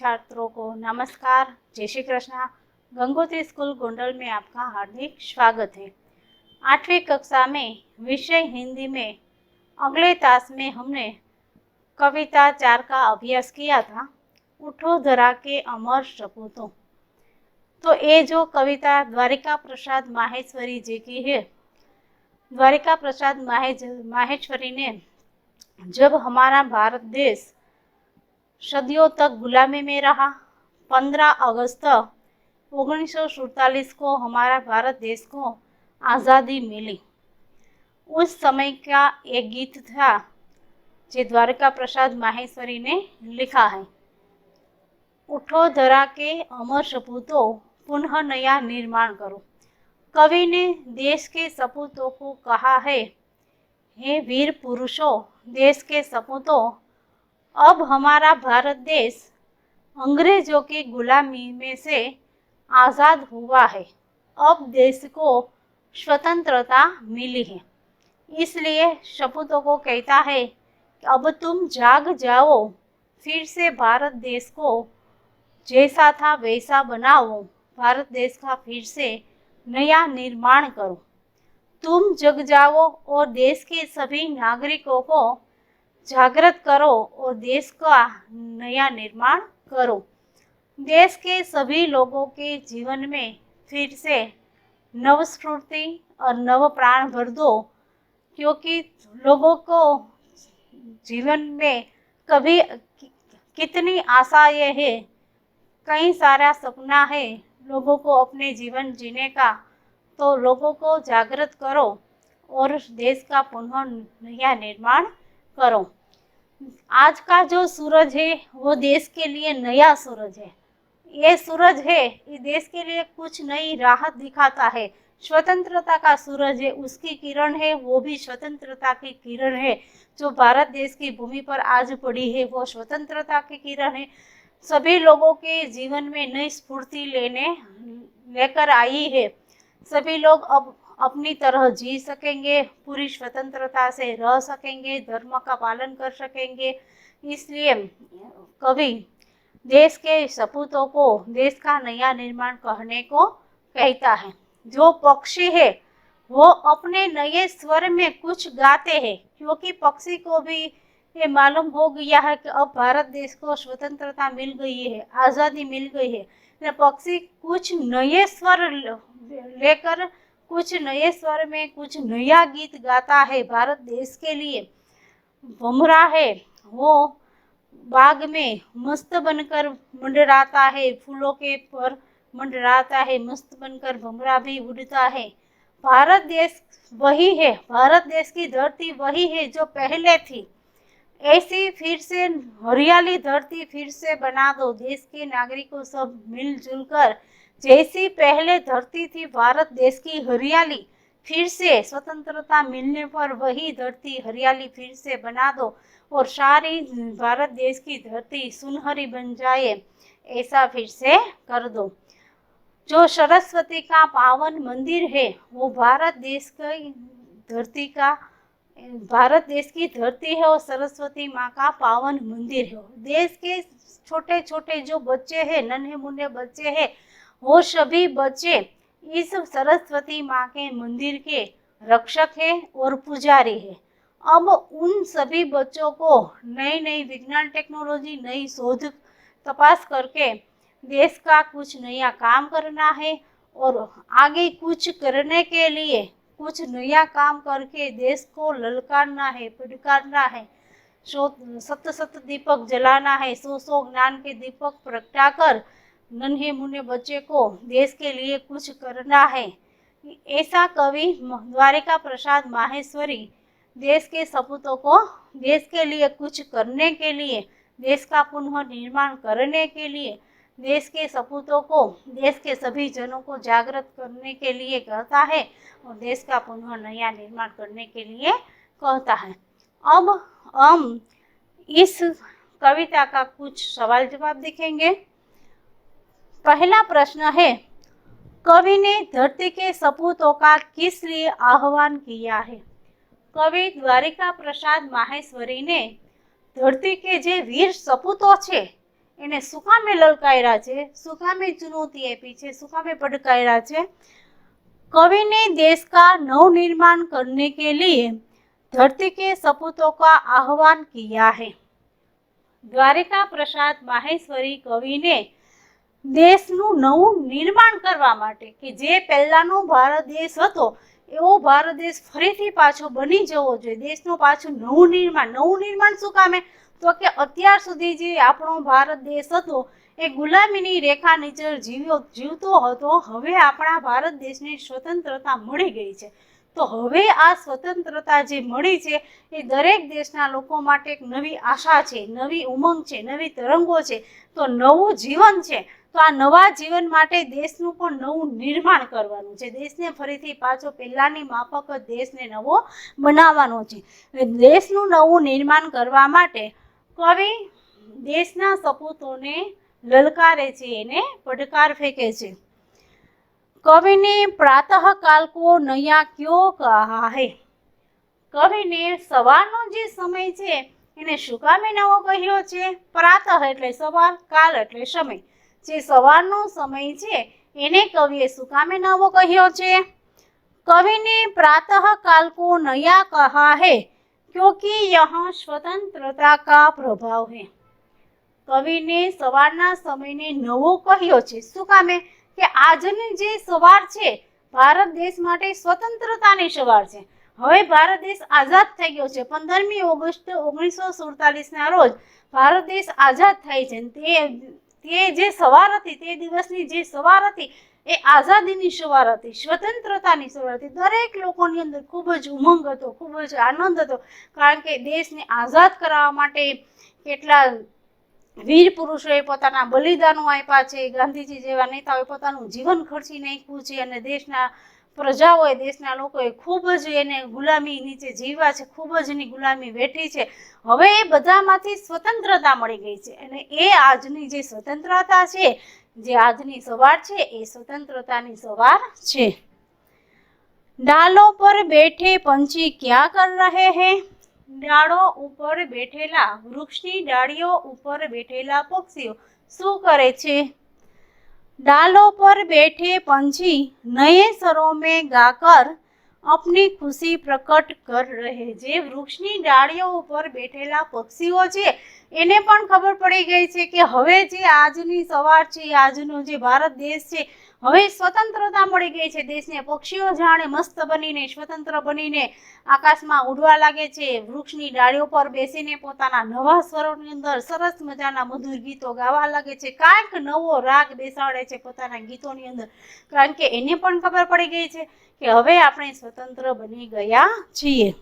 छात्रों को नमस्कार, जय श्री कृष्णा। गंगोत्री स्कूल गोंडल में आपका हार्दिक स्वागत है। 8वीं कक्षा में विषय हिंदी में अगले तास में हमने कविता 4 का अभ्यास किया था, उठो धरा के अमर सपूतों। तो ये जो कविता द्वारिका प्रसाद माहेश्वरी जी की है, द्वारिका प्रसाद माहेश्वरी ने जब हमारा भारत देश सदियों तक गुलामी में रहा, 15 अगस्त 1947 को हमारा भारत देश को आज़ादी मिली। उस समय का एक गीत था जो द्वारिका प्रसाद माहेश्वरी ने लिखा है, उठो धरा के अमर सपूतों, पुनः नया निर्माण करो। कवि ने देश के सपूतों को कहा है, हे वीर पुरुषों, देश के सपूतों, अब हमारा भारत देश अंग्रेजों की गुलामी में से आज़ाद हुआ है। अब देश को स्वतंत्रता मिली है, इसलिए सपूतों को कहता है कि अब तुम जाग जाओ, फिर से भारत देश को जैसा था वैसा बनाओ, भारत देश का फिर से नया निर्माण करो। तुम जग जाओ और देश के सभी नागरिकों को जागृत करो और देश का नया निर्माण करो। देश के सभी लोगों के जीवन में फिर से नव स्फूर्ति और नव प्राण भर दो, क्योंकि लोगों को जीवन में कभी कितनी आशाएं है, कई सारा सपना है लोगों को अपने जीवन जीने का। तो लोगों को जागृत करो और देश का पुनः नया निर्माण करो। आज का जो सूरज है वो देश के लिए नया सूरज है। ये सूरज है, ये देश के लिए कुछ नई राहत दिखाता है। स्वतंत्रता का सूरज है, उसकी किरण है, वो भी स्वतंत्रता की किरण है। जो भारत देश की भूमि पर आज पड़ी है वो स्वतंत्रता की किरण है। सभी लोगों के जीवन में नई स्फूर्ति लेकर आई है। सभी लोग अब अपनी तरह जी सकेंगे, पूरी स्वतंत्रता से रह सकेंगे, धर्म का पालन कर सकेंगे। इसलिए कवि देश के सपूतों को देश का नया निर्माण कहने को कहता है। जो पक्षी है वो अपने नए स्वर में कुछ गाते हैं, क्योंकि पक्षी को भी ये मालूम हो गया है कि अब भारत देश को स्वतंत्रता मिल गई है, आज़ादी मिल गई है। पक्षी कुछ नए स्वर लेकर कुछ नए स्वर में कुछ नया गीत गाता है भारत देश के लिए। भमरा है वो बाग में मस्त बनकर मंडराता है, फूलों के पर मंडराता है, मस्त बनकर भमरा भी उड़ता है। भारत देश वही है, भारत देश की धरती वही है जो पहले थी। ऐसी फिर से हरियाली धरती फिर से बना दो। देश के नागरिकों सब मिलजुल कर जैसी पहले धरती थी भारत देश की हरियाली, फिर से स्वतंत्रता मिलने पर वही धरती हरियाली फिर से बना दो और सारी भारत देश की धरती सुनहरी बन जाए, ऐसा फिर से कर दो। जो सरस्वती का पावन मंदिर है वो भारत देश की धरती है और सरस्वती माँ का पावन मंदिर है। देश के छोटे छोटे जो बच्चे हैं, नन्हे मुन्ने बच्चे हैं, वो सभी बच्चे इस सरस्वती माँ के मंदिर के रक्षक हैं और पुजारी हैं। अब उन सभी बच्चों को नई नई विज्ञान टेक्नोलॉजी, नई शोध तपास करके देश का कुछ नया काम करना है और आगे कुछ करने के लिए कुछ नया काम करके देश को ललकारना है, फटकारना है। सत सत दीपक जलाना है, सौ सौ ज्ञान के दीपक प्रगटाकर नन्हे मुन्ने बच्चे को देश के लिए कुछ करना है। ऐसा कवि द्वारिका प्रसाद माहेश्वरी देश के सपूतों को देश के लिए कुछ करने के लिए, देश का पुनः निर्माण करने के लिए, देश के सपूतों को, देश के सभी जनों को जागृत करने के लिए कहता है और देश का पुनः नया निर्माण करने के लिए कहता है। अब हम इस कविता का कुछ सवाल जवाब देखेंगे। पहला प्रश्न है, कवि ने धरती के सपूतों का किस लिए आह्वान किया है? कवि द्वारिका प्रसाद माहेश्वरी ने धरती के जे वीर सपूतो छे એને શું કામે લલકાર્યા છે, શું કામે ચुनौती આપી છે, શું કામે પડકાर्या છે? कवि ने देश का नवनिर्माण करने के लिए धरती के सपूतों का आह्वान किया है। द्वारिका प्रसाद माहेश्वरी कविने દેશનું નવું નિર્માણ કરવા માટે કે જે પહેલાનો ભારત દેશ હતો એવો ભારત દેશ ફરીથી પાછો બની જવો જોઈએ, દેશનું પાછું નવું નિર્માણ શું કામે? તો કે અત્યાર સુધી જે આપણો ભારત દેશ હતો એ ગુલામીની રેખા નીચે જીવતો હતો. હવે આપણા ભારત દેશને સ્વતંત્રતા મળી ગઈ છે, તો હવે આ સ્વતંત્રતા જે મળી છે એ દરેક દેશના લોકો માટે એક નવી આશા છે, નવી ઉમંગ છે, નવી તરંગો છે, તો નવું જીવન છે. તો આ નવા જીવન માટે દેશનું પણ નવું નિર્માણ કરવાનું છે, દેશને ફરીથી પાછો પહેલાની માફક દેશને નવો બનાવવાનો છે. દેશનું નવું નિર્માણ કરવા માટે કવિ દેશના સપૂતોને લલકારે છે, એને પડકાર ફેંકે છે. कवि ने प्रातः काल को नया क्यों कहा है? कविने सवारनो जे समय छे એને શું કામે નવો કહ્યો છે? પ્રાતઃ એટલે સવાર, કાલ એટલે સમય. જે સવારનો સમય છે એને કવિએ શું કામે નવો કહ્યો છે? कवि ने प्रातः काल को नया कहा है क्योंकि यहाँ स्वतंत्रता का प्रभाव है. કવિને સવારના સમયને નવો કહ્યો છે, શું કામે? કે આજની જે સવાર છે ભારત દેશ માટે સ્વતંત્રતાની સવાર છે. હવે ભારત દેશ આઝાદ થઈ ગયો છે. 15મી ઓગસ્ટ 1947 ના રોજ ભારત દેશ આઝાદ થાય છે. તે જે સવાર હતી, તે દિવસની જે સવાર હતી એ આઝાદીની સવાર હતી, સ્વતંત્રતાની સવાર હતી. દરેક લોકોની અંદર ખૂબ જ ઉમંગ હતો, ખૂબ જ આનંદ હતો, કારણ કે દેશને આઝાદ કરાવવા માટે કેટલા વીર પુરુષોએ પોતાના બલિદાનો આપ્યા છે, ગાંધીજી જેવા નેતાઓએ પોતાનું જીવન ખર્ચી નાખ્યું છે, અને દેશના પ્રજાઓએ, દેશના લોકોએ ખૂબ જ એને ગુલામી નીચે જીવ્યા છે, ખૂબ જ એની ગુલામી વેઠી છે. હવે એ બધામાંથી સ્વતંત્રતા મળી ગઈ છે, અને એ આજની જે સ્વતંત્રતા છે, જે આજની સવાર છે, એ સ્વતંત્રતાની સવાર છે. ડાલો પર બેઠે પંછી ક્યાં કર રહે હૈ? ડાળો ઉપર બેઠેલા, વૃક્ષની ડાળીઓ ઉપર બેઠેલા પક્ષીઓ શું કરે છે? डालों पर बैठे पंछी नए स्वरों में गाकर अपनी खुशी प्रकट कर रहे. જે વૃક્ષની ડાળીઓ ઉપર બેઠેલા પક્ષીઓ છે એને પણ ખબર પડી ગઈ છે કે હવે જે આજની સવાર છે, આજનો જે ભારત દેશ છે, હવે સ્વતંત્રતા મળી ગઈ છે. દેશને પક્ષીઓ જાણે મસ્ત બનીને, સ્વતંત્ર બનીને આકાશમાં ઉડવા લાગે છે. વૃક્ષની ડાળીઓ પર બેસીને પોતાના નવા સ્વરોની અંદર સરસ મજાના મધુર ગીતો ગાવા લાગે છે, કાંઈક નવો રાગ બેસાડે છે પોતાના ગીતોની અંદર, કારણ કે એને પણ ખબર પડી ગઈ છે કે હવે આપણે સ્વતંત્ર બની ગયા છીએ.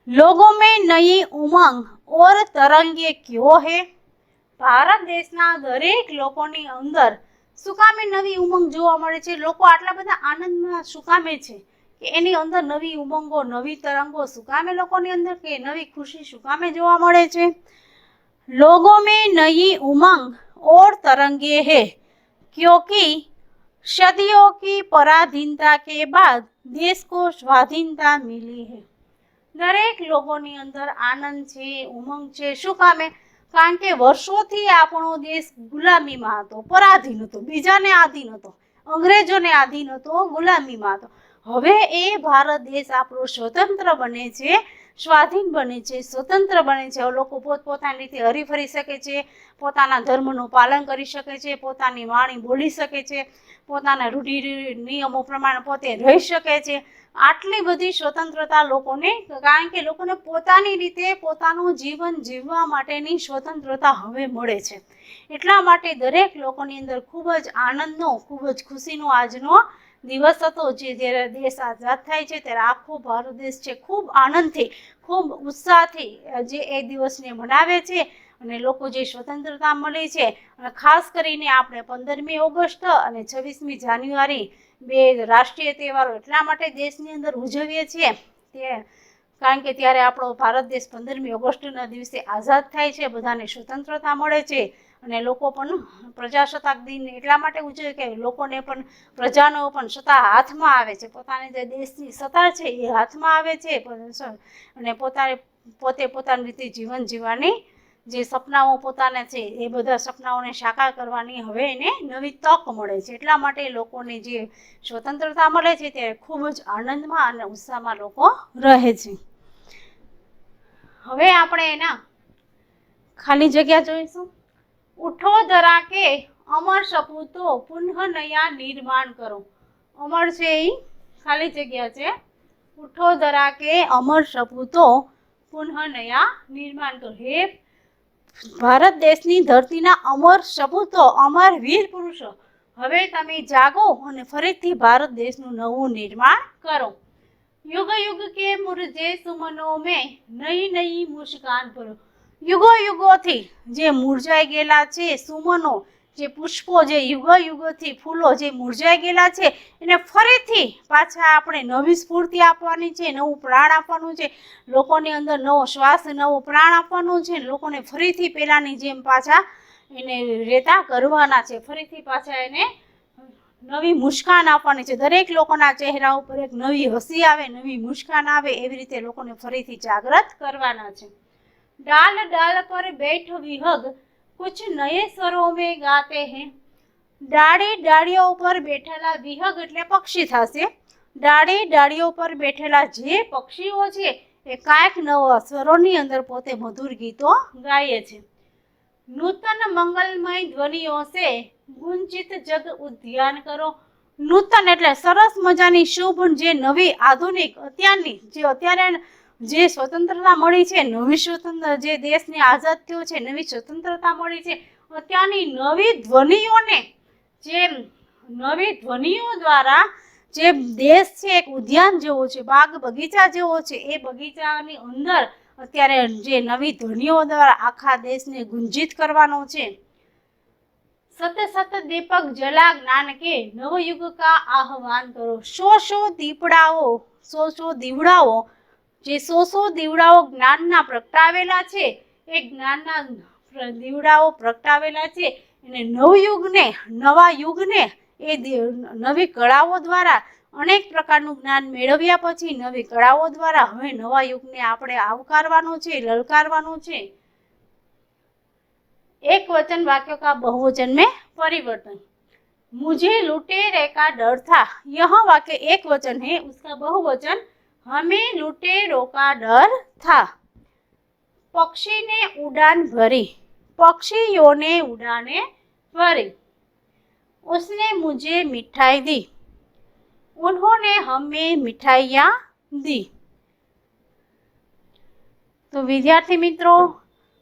लोगों में नई उमंग और तरंगे क्यों है? ભારત દેશના દરેક લોકોની અંદર શું કામે નવી ઉમંગ જોવા મળે છે? લોકો આટલા બધા આનંદમાં શું કામે છે કે એની અંદર નવી ઉમંગો, નવી તરંગો શું કામે લોકોની અંદર, કે નવી ખુશી શું કામે જોવા મળે છે? लोगों में नई उमंग और तरंगे है क्योंकि सदियों की पराधीनता के बाद देश को स्वाधीनता मिली है. દરેક લોકોની અંદર આનંદ છે, ઉમંગ છે, શું કામે? કારણ કે વર્ષોથી આપણો દેશ ગુલામીમાં હતો, પરાધીન હતો, બીજાને આધીન હતો, અંગ્રેજોને આધીન હતો, ગુલામીમાં હતો. હવે એ ભારત દેશ આપણો સ્વતંત્ર બને છે, સ્વાધીન બને છે, સ્વતંત્ર બને છે. લોકો પોતપોતાની રીતે હરીફરી શકે છે, પોતાના ધર્મનું પાલન કરી શકે છે, પોતાની વાણી બોલી શકે છે, પોતાના રૂઢિ નિયમો પ્રમાણે પોતે રહી શકે છે. આટલી બધી સ્વતંત્રતા લોકોને, કારણ કે લોકોને પોતાની રીતે પોતાનું જીવન જીવવા માટેની સ્વતંત્રતા હવે મળે છે. એટલા માટે દરેક લોકોની અંદર ખૂબ જ આનંદનો, ખૂબ જ ખુશીનો આજનો દિવસ હતો. જ્યારે દેશ આઝાદ થાય છે ત્યારે આખો ભારત દેશ છે ખૂબ આનંદથી, ખૂબ ઉત્સાહથી જે એ દિવસને મનાવે છે. અને લોકો જે સ્વતંત્રતા મળી છે, અને ખાસ કરીને આપણે 15મી ઓગસ્ટ અને 26મી જાન્યુઆરી બે રાષ્ટ્રીય તહેવારો એટલા માટે દેશની અંદર ઉજવીએ છીએ કારણ કે ત્યારે આપણો ભારત દેશ 15મી ઓગસ્ટના દિવસે આઝાદ થાય છે, બધાને સ્વતંત્રતા મળે છે. અને લોકો પણ પ્રજાસત્તાક દિન એટલા માટે ઉજવે કે લોકોને પણ, પ્રજાનો પણ સત્તા હાથમાં આવે છે, પોતાની જે દેશની સત્તા છે એ હાથમાં આવે છે, અને પોતે પોતાની રીતે જીવન જીવવાની જે સપનાઓ પોતાને છે એ બધા સપનાઓને સાકાર કરવાની હવે એને નવી તક મળે છે। એટલા માટે લોકોને જે સ્વતંત્રતા મળે છે ત્યારે ખૂબ જ આનંદમાં અને ઉત્સાહમાં લોકો રહે છે। હવે આપણે એના ખાલી જગ્યા જોઈશું। ઉઠો ધરાકે અમર સપૂતો પુનઃ નયા નિર્માણ કરો। અમર છે એ ખાલી જગ્યા છે। ઉઠો ધરાકે અમર સપૂતો પુનઃ નયા નિર્માણ કરો। હે ભારત દેશની ધરતીના અમર સપૂતો, અમર વીર પુરુષો, હવે તમે જાગો અને ફરીથી ભારત દેશનું નવું નિર્માણ કરો। युग युग के मुरझे सुमनों में नई नई मुस्कान भरो। युगो युगोથી જે મુરઝાઈ ગયેલા છે સુમનો, જે પુષ્પો, જે યુગો યુગોથી ફૂલો જે મુરઝાઈ ગયેલા છે એને ફરીથી પાછા આપણે નવી સ્ફૂર્તિ આપવાની છે, નવું પ્રાણ આપવાનું છે, લોકોની અંદર નવો શ્વાસ, નવો પ્રાણ આપવાનો છે। લોકોને ફરીથી પહેલાની જેમ પાછા એને રેતા કરવાના છે, ફરીથી પાછા એને નવી મુસ્કાન આપવાની છે। દરેક લોકોના ચહેરા ઉપર એક નવી હસી આવે, નવી મુસ્કાન આવે, એવી રીતે લોકોને ફરીથી જાગૃત કરવાના છે। डाल डाल पर बैठ विहग कुछ नए स्वरों में गाते हैं। डाળી ડાળીઓ ઉપર બેઠેલા વિહગ એટલે પક્ષી થશે। डाળી ડાળીઓ પર બેઠેલા જે પક્ષીઓ છે એ કાંઈક નવા સ્વરોની અંદર પોતે મધુર ગીતો ગાય છે। नूतन मंगलमय ध्वनियों से गुंजित जग उद्यान करो। नूतन એટલે સરસ મજાની શુભ, જે નવી આધુનિક અત્યારની જે અત્યારે જે સ્વતંત્રતા મળી છે, નવી સ્વતંત્ર જે દેશને આઝાદ થયો છે, નવી સ્વતંત્રતા મળી છે, અત્યારની નવી ધ્વનિઓને, જે નવી ધ્વનિઓ દ્વારા જે દેશ છે એક ઉદ્યાન જેવો છે, બાગ બગીચા જેવો છે, એ બગીચાની અંદર અત્યારે જે નવી ધ્વનિઓ દ્વારા આખા દેશને ગુંજિત કરવાનો છે। સત સત દીપક જલા જ્ઞાન કે નવયુગ કા આહવાન કરો। સો દીપડાઓ, સો દીવડાઓ, જે સો દીવડાઓ જ્ઞાનના પ્રગટાવેલા છે, એ જ્ઞાનના દીવડાઓ પ્રગટાવેલા છે, એને નવયુગને, નવા યુગને એ નવી કળાઓ દ્વારા અનેક પ્રકારનું જ્ઞાન મેળવ્યા પછી નવી કળાઓ દ્વારા હવે નવા યુગને આપણે આવકારવાનું છે, લલકારવાનું છે। एक वचन वाक्यों का बहुवचन में परिवर्तन। मुझे लुटेरे का डर था, यह वाक्य एक वचन है, उसका बहुवचन हमें लुटेरों का डर था। पक्षी ने उड़ान भरी, पक्षियों ने उड़ाने भरी। उसने मुझे मिठाई दी, उन्होंने हमें मिठाइयाँ दी। तो विद्यार्थी मित्रों,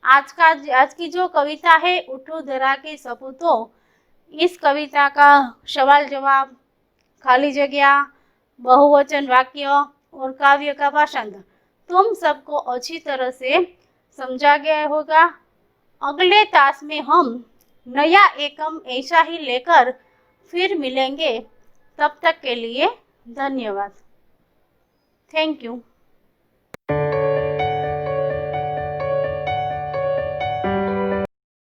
आज की जो कविता है उठो धराके सपूतो, इस कविता का सवाल जवाब, खाली जगह, बहुवचन वाक्य और काव्य का भाषांतर तुम सबको अच्छी तरह से समझा गया होगा। अगले तास में हम नया एकम ऐसा ही लेकर फिर मिलेंगे। तब तक के लिए धन्यवाद। Thank you.